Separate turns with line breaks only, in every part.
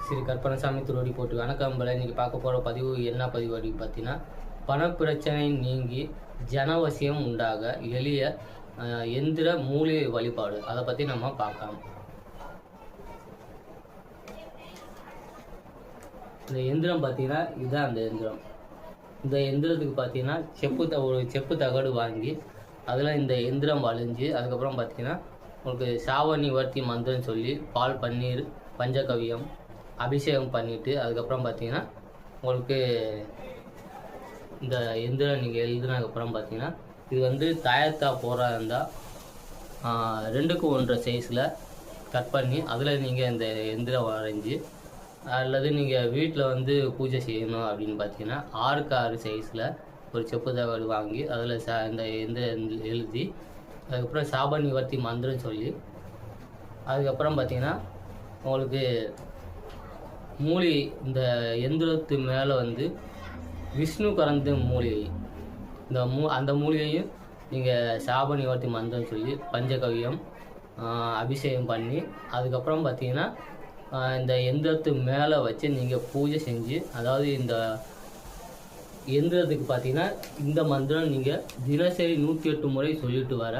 ஸ்ரீ கற்பனசாமி திருவடி போட்டு வணக்கம். இன்னைக்கு பார்க்க போகிற பதிவு என்ன பதிவு அப்படின்னு பார்த்தீங்கன்னா, பணப்பிரச்சனை நீங்கி ஜனவசியம் உண்டாக எளிய எந்திர மூலிகை வழிபாடு, அதை பற்றி நம்ம பார்க்கலாம். இந்த எந்திரம் பார்த்தீங்கன்னா இதுதான் அந்த எந்திரம். இந்த எந்திரத்துக்கு பார்த்தீங்கன்னா ஒரு செப்பு தகடு வாங்கி அதில் இந்த எந்திரம் வளைஞ்சு, அதுக்கப்புறம் பார்த்தீங்கன்னா உங்களுக்கு சாவநிவர்த்தி மந்திரம் சொல்லி பால் பன்னீர் பஞ்சகவியம் அபிஷேகம் பண்ணிவிட்டு, அதுக்கப்புறம் பார்த்தீங்கன்னா உங்களுக்கு இந்த எந்திரம் நீங்கள் எழுதுனதுக்கப்புறம் பார்த்தீங்கன்னா இது வந்து தாயத்தா போகிறா இருந்தால் 2க்கு 1 சைஸில் கட் பண்ணி அதில் நீங்கள் இந்த எந்திரம் வரைஞ்சி, அல்லது நீங்கள் வீட்டில் வந்து பூஜை செய்யணும் அப்படின்னு பார்த்தீங்கன்னா 6க்கு 6 சைஸில் ஒரு செப்பு தகடு வாங்கி அதில் இந்த எந்திரம் எழுதி, அதுக்கப்புறம் சாப நிவர்த்தி மந்திரம் சொல்லி, அதுக்கப்புறம் பார்த்தீங்கன்னா உங்களுக்கு மூலிகை இந்த எந்திரத்து மேலே வந்து விஷ்ணு கரந்த மூலிகை, அந்த மூலிகையும் நீங்கள் சாப நிவர்த்தி மந்திரம் சொல்லி பஞ்சகவியம் அபிஷேகம் பண்ணி, அதுக்கப்புறம் பார்த்தீங்கன்னா இந்த எந்திரத்து மேலே வச்சு நீங்கள் பூஜை செஞ்சு, அதாவது இந்த எந்திரத்துக்கு பார்த்தீங்கன்னா இந்த மந்திரம் நீங்கள் தினசரி 108 முறை சொல்லிட்டு வர.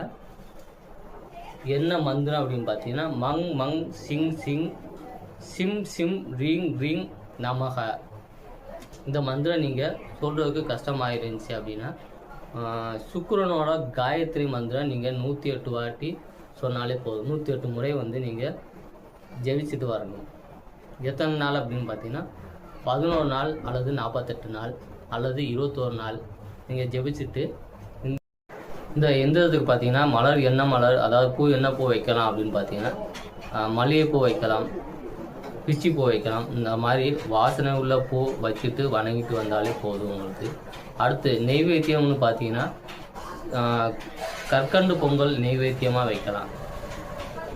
என்ன மந்திரம் அப்படின்னு பார்த்தீங்கன்னா, மங் மங் சிங் சிங் சிம் சிம் ரீங் ரீங் நமக. இந்த மந்திரம் நீங்கள் சொல்கிறதுக்கு கஷ்டமாயிருந்துச்சு அப்படின்னா சுக்கிரனோட காயத்ரி மந்திரம் நீங்கள் 108 வாட்டி சொன்னாலே போதும். 108 முறை வந்து நீங்கள் ஜெபிச்சுட்டு வரணும். எத்தனை நாள் அப்படின்னு பார்த்தீங்கன்னா 11 நாள் அல்லது 48 நாள் அல்லது 21 நாள் நீங்கள் ஜெபிச்சுட்டு, இந்த எந்திரத்துக்கு பார்த்தீங்கன்னா மலர் என்ன மலர், அதாவது பூ என்ன பூ வைக்கலாம் அப்படின்னு பார்த்தீங்கன்னா மல்லிகைப்பூ வைக்கலாம், பிச்சி பூ வைக்கலாம். இந்த மாதிரி வாசனை உள்ள பூ வச்சுட்டு வணங்கிட்டு வந்தாலே போதும் உங்களுக்கு. அடுத்து நெய்வேத்தியம்னு பார்த்தீங்கன்னா கற்கண்டு பொங்கல் நெய்வேத்தியமாக வைக்கலாம்.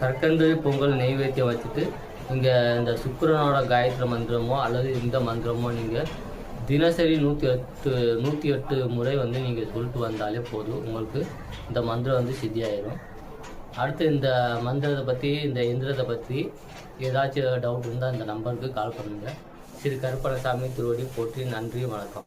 கற்கண்டு பொங்கல் நெய்வேத்தியம் வச்சுட்டு நீங்கள் இந்த சுக்கிரனோட காயத்ரி மந்திரமோ அல்லது இந்த மந்திரமோ நீங்கள் தினசரி 108 முறை வந்து நீங்கள் சொல்லிட்டு வந்தாலே போதும், உங்களுக்கு இந்த மந்திரம் வந்து சித்தியாயிடும். அடுத்து இந்த மந்திரத்தை பற்றி, இந்த எந்திரத்தை பற்றி ஏதாச்சும் டவுட் இருந்தால் இந்த நம்பருக்கு கால் பண்ணுங்கள். ஸ்ரீ கற்பனசாமி திருவடி போற்றி. நன்றி, வணக்கம்.